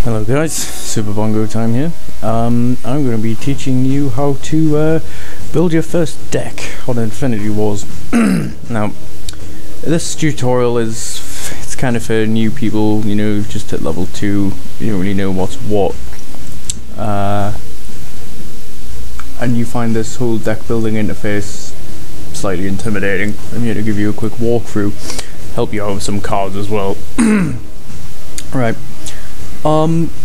Hello guys, Super Bongo time here. I'm going to be teaching you how to build your first deck on Infinity Wars. Now, this tutorial it's kind of for new people, you know, just at level 2, you don't really know what's what. And you find this whole deck building interface slightly intimidating. I'm here to give you a quick walkthrough, help you out with some cards as well. Right.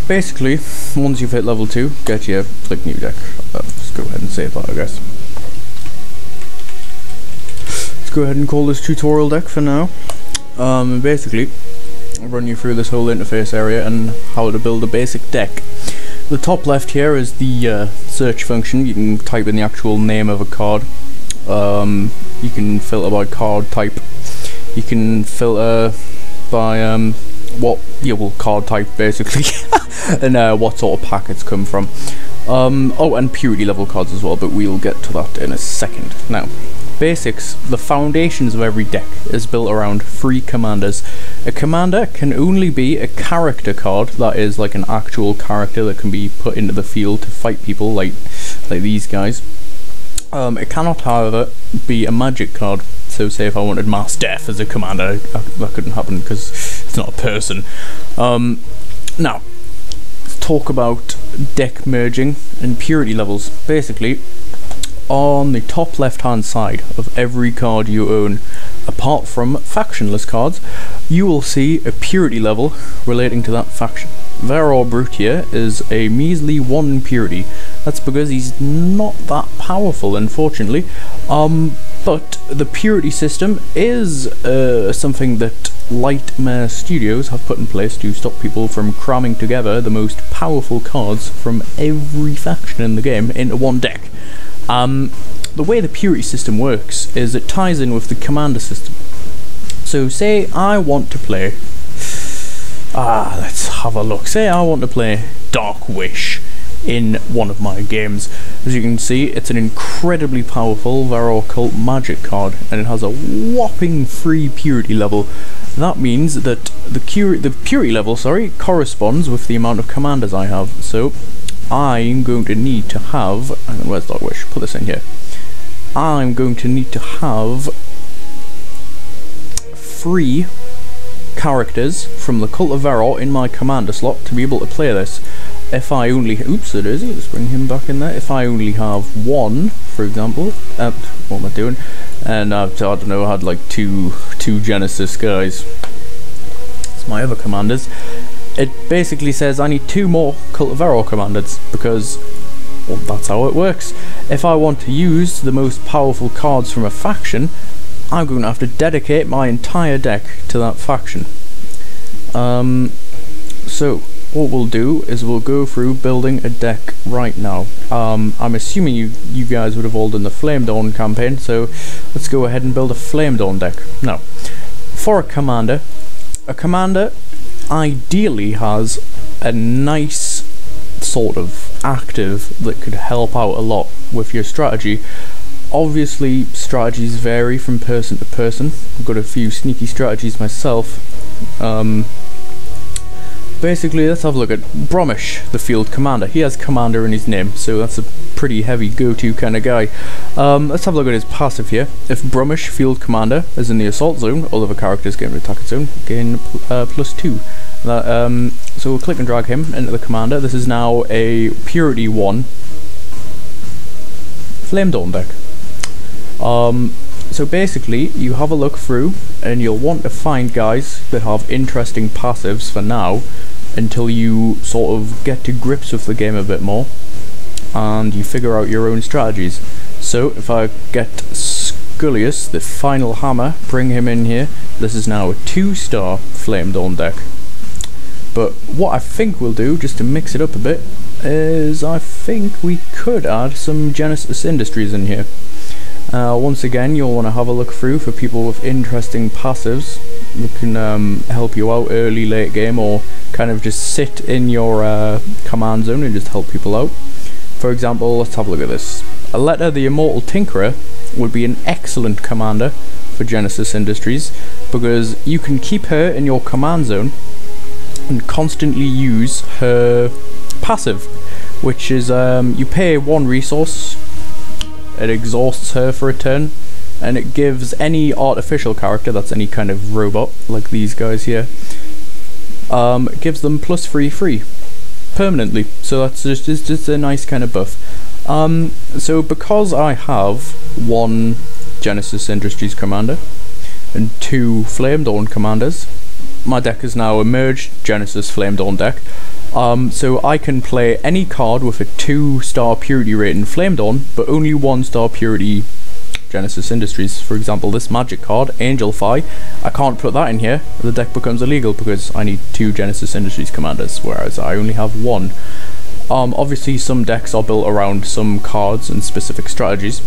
Basically, once you've hit level 2, get your click new deck. Let's go ahead and save that, I guess. Let's go ahead and call this tutorial deck for now. Basically, I'll run you through this whole interface area and how to build a basic deck. The top left here is the search function. You can type in the actual name of a card. You can filter by card type. You can filter by card type basically, and what sort of pack it's come from. Oh, and purity level cards as well, but we'll get to that in a second. Now, basics. The foundations of every deck is built around 3 commanders. A commander can only be a character card, that is like an actual character that can be put into the field to fight people like these guys. It cannot, however, be a magic card. So say if I wanted Mass Death as a commander, that couldn't happen because it's not a person. Now, let's talk about deck merging and purity levels. Basically, on the top left hand side of every card you own, apart from factionless cards, you will see a purity level relating to that faction. Varor Brute here is a measly 1 purity. That's because he's not that powerful, unfortunately. But the purity system is something that Lightmare Studios have put in place to stop people from cramming together the most powerful cards from every faction in the game into one deck. The way the purity system works is it ties in with the commander system. So say I want to play... let's have a look. Say I want to play Dark Wish in one of my games. As you can see, it's an incredibly powerful Varor Cult magic card, and it has a whopping 3 purity level. That means that the purity level, corresponds with the amount of commanders I have. So I'm going to need to have... where's Dark Wish? Put this in here. I'm going to need to have 3 characters from the Cult of Varor in my commander slot to be able to play this. If I only... oops, it is. Let's bring him back in there. If I only have 1, for example... what am I doing? And I don't know, I had like two Genesis guys. It's my other commanders. It basically says I need 2 more Cult of Varor commanders, because... well, that's how it works. If I want to use the most powerful cards from a faction, I'm going to have to dedicate my entire deck to that faction. So what we'll do is we'll go through building a deck right now. I'm assuming you guys would have all done the Flame Dawn campaign, so let's go ahead and build a Flame Dawn deck. Now, for a commander ideally has a nice sort of active that could help out a lot with your strategy. Obviously, strategies vary from person to person. I've got a few sneaky strategies myself. Basically, let's have a look at Brommish, the field commander. He has commander in his name, so that's a pretty heavy go-to kind of guy. Let's have a look at his passive here. If Brommish, field commander, is in the assault zone, all other characters get into the attack zone, gain +2. So we'll click and drag him into the commander. This is now a purity 1 Flame Dawn deck. So basically, you have a look through, and you'll want to find guys that have interesting passives for now, until you sort of get to grips with the game a bit more, and you figure out your own strategies. So if I get Scullius, the final hammer, bring him in here, this is now a 2-star Flame Dawn deck. But what I think we'll do, just to mix it up a bit, is I think we could add some Genesis Industries in here. Once again, you'll want to have a look through for people with interesting passives that can help you out early, late game, or kind of just sit in your command zone and just help people out. For example, let's have a look at this. Aletta the Immortal Tinkerer would be an excellent commander for Genesis Industries, because you can keep her in your command zone and constantly use her passive, which is you pay 1 resource, it exhausts her for a turn, and it gives any artificial character, that's any kind of robot like these guys here, it gives them +3/3 permanently. So that's just a nice kind of buff. So because I have 1 Genesis Industries commander and 2 Flame Dawn commanders, my deck is now a merged Genesis Flame Dawn deck. So I can play any card with a 2-star purity rating Flame Dawn, but only 1-star purity Genesis Industries. For example, this magic card, Angel Fi, I can't put that in here. The deck becomes illegal because I need 2 Genesis Industries commanders, whereas I only have 1. Obviously some decks are built around some cards and specific strategies.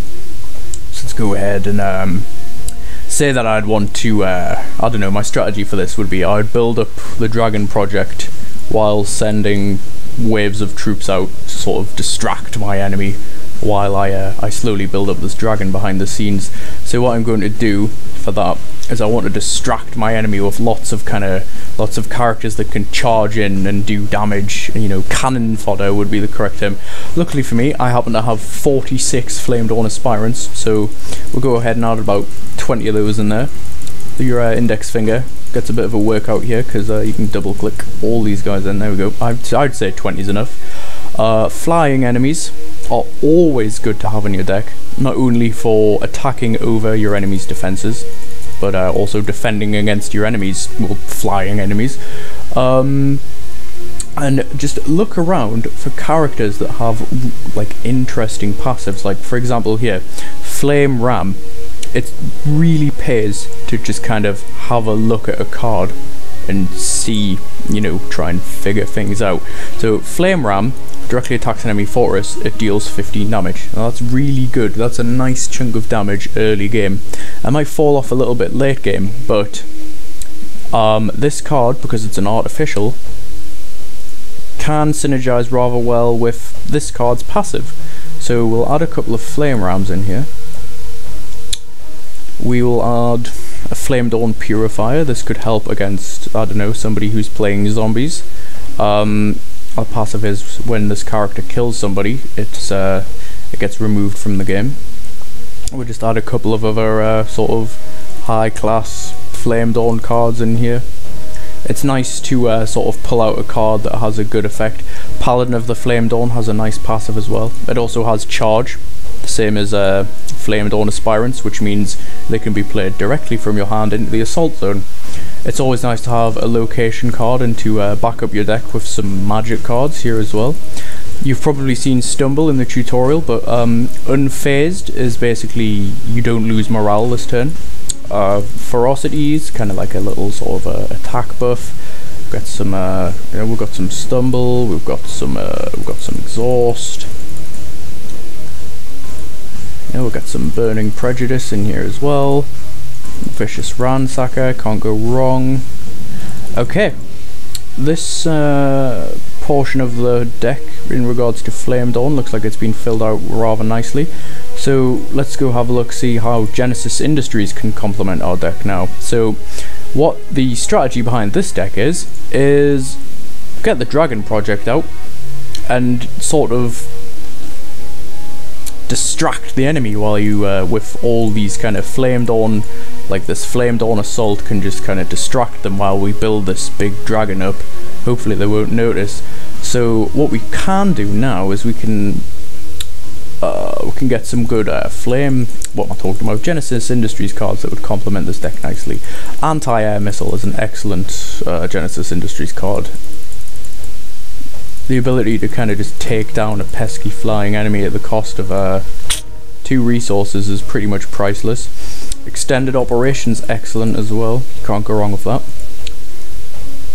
So let's go ahead and say that I'd want to, I don't know, my strategy for this would be I'd build up the Dragon Project while sending waves of troops out to sort of distract my enemy while I slowly build up this dragon behind the scenes. So what I'm going to do for that is I want to distract my enemy with lots of characters that can charge in and do damage. You know, cannon fodder would be the correct term. Luckily for me, I happen to have 46 Flame Dawn Aspirants, so we'll go ahead and add about 20 of those in there. Your index finger gets a bit of a workout here because you can double click all these guys in. There we go. I'd say 20 is enough. Flying enemies are always good to have in your deck, not only for attacking over your enemy's defenses, but also defending against your enemies, well, flying enemies. And just look around for characters that have like interesting passives. Like for example here, Flame Ram. It really pays to just kind of have a look at a card and see, you know, try and figure things out. So Flame Ram directly attacks an enemy fortress, it deals 15 damage. Now that's really good. That's a nice chunk of damage early game. I might fall off a little bit late game, but this card, because it's an artificial, can synergize rather well with this card's passive. So we'll add a couple of Flame Rams in here. We will add a Flame Dawn Purifier. This could help against, I don't know, somebody who's playing zombies. Our passive is when this character kills somebody, it gets removed from the game. We'll just add a couple of other sort of high-class Flame Dawn cards in here. It's nice to sort of pull out a card that has a good effect. Paladin of the Flame Dawn has a nice passive as well. It also has Charge, the same as Flame Dawn Aspirants, which means they can be played directly from your hand into the assault zone. It's always nice to have a location card and to back up your deck with some magic cards here as well. You've probably seen Stumble in the tutorial, but Unfazed is basically you don't lose morale this turn. Ferocity is kind of like a little sort of attack buff. We've got some, we've got some Stumble, we've got some Exhaust. Yeah, we've got some Burning Prejudice in here as well. Vicious Ransacker, can't go wrong. Okay, this portion of the deck in regards to Flame Dawn looks like it's been filled out rather nicely. So let's go have a look, see how Genesis Industries can complement our deck now. So what the strategy behind this deck is get the Dragon Project out and sort of distract the enemy while you, with all these kind of Flame Dawn, like this Flame Dawn Assault can just kind of distract them while we build this big dragon up. Hopefully they won't notice. So what we can do now is we can get some good Genesis Industries cards that would complement this deck nicely. Anti-Air Missile is an excellent Genesis Industries card. The ability to kind of just take down a pesky flying enemy at the cost of 2 resources is pretty much priceless. Extended Operations excellent as well, you can't go wrong with that.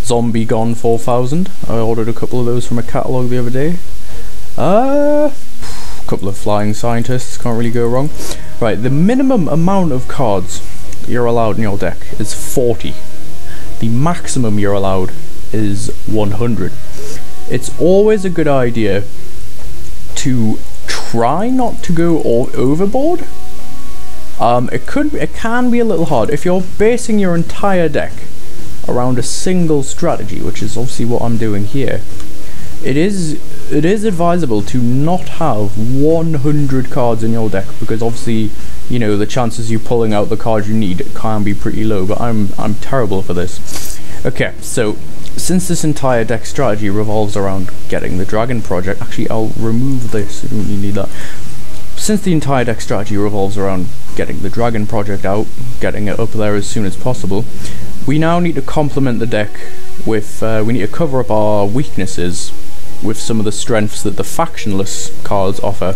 Zombie Gone 4000, I ordered a couple of those from a catalogue the other day. A couple of Flying Scientists, can't really go wrong. Right, the minimum amount of cards you're allowed in your deck is 40. The maximum you're allowed is 100. It's always a good idea to try not to go overboard. It can be a little hard if you're basing your entire deck around a single strategy, which is obviously what I'm doing here. It is advisable to not have 100 cards in your deck, because obviously, you know, the chances you pulling out the cards you need can be pretty low, but I'm terrible for this. Okay, so since this entire deck strategy revolves around getting the Dragon Project, actually I'll remove this, I don't really need that. Since the entire deck strategy revolves around getting the Dragon Project out, getting it up there as soon as possible, we now need to complement the deck with, we need to cover up our weaknesses with some of the strengths that the factionless cards offer.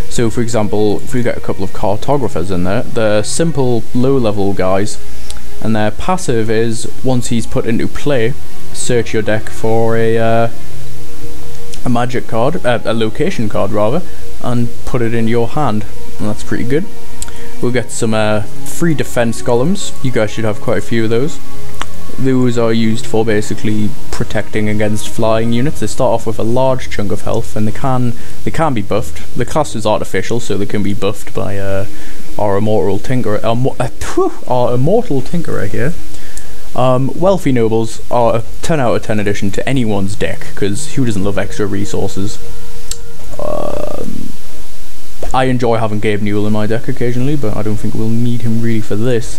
So for example, if we get a couple of cartographers in there, they're simple low level guys, and their passive is, once he's put into play, search your deck for a magic card, a location card rather, and put it in your hand, and that's pretty good. We'll get some free defense columns. You guys should have quite a few of those. Those are used for basically protecting against flying units. They start off with a large chunk of health, and they can be buffed. The class is artificial, so they can be buffed by our immortal tinkerer. Our immortal tinkerer here. Wealthy nobles are a 10 out of 10 addition to anyone's deck, because who doesn't love extra resources? I enjoy having Gabe Newell in my deck occasionally, but I don't think we'll need him really for this.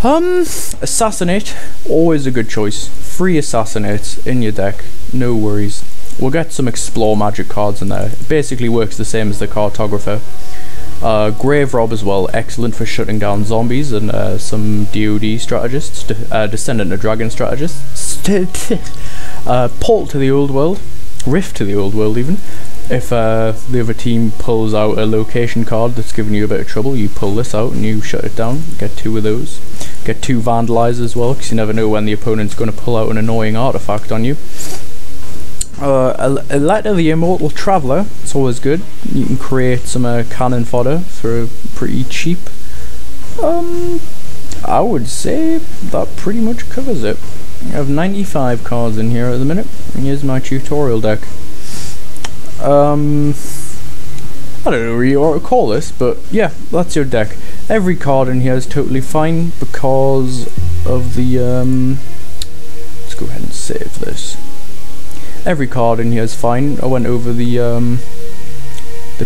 Assassinate, always a good choice. Free Assassinates in your deck, no worries. We'll get some Explore Magic cards in there. It basically works the same as the Cartographer. Grave Rob as well, excellent for shutting down zombies and some DoD strategists, Descendant of Dragon strategists. Port to the Old World, Rift to the Old World even. If the other team pulls out a location card that's giving you a bit of trouble, you pull this out and you shut it down. Get 2 of those. Get 2 Vandalize as well, because you never know when the opponent's going to pull out an annoying artifact on you. A Letter the Immortal Traveller, it's always good. You can create some cannon fodder for pretty cheap. I would say that pretty much covers it. I have 95 cards in here at the minute, and here's my tutorial deck. I don't know really what to call this, but yeah, that's your deck. Every card in here is totally fine because of the, let's go ahead and save this. Every card in here is fine. I went over the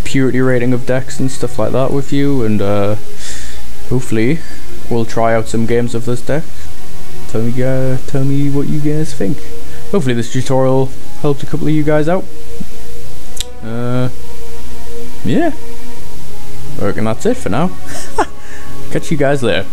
purity rating of decks and stuff like that with you, and hopefully we'll try out some games of this deck. Tell me what you guys think. Hopefully this tutorial helped a couple of you guys out. Yeah, I reckon that's it for now. Catch you guys later.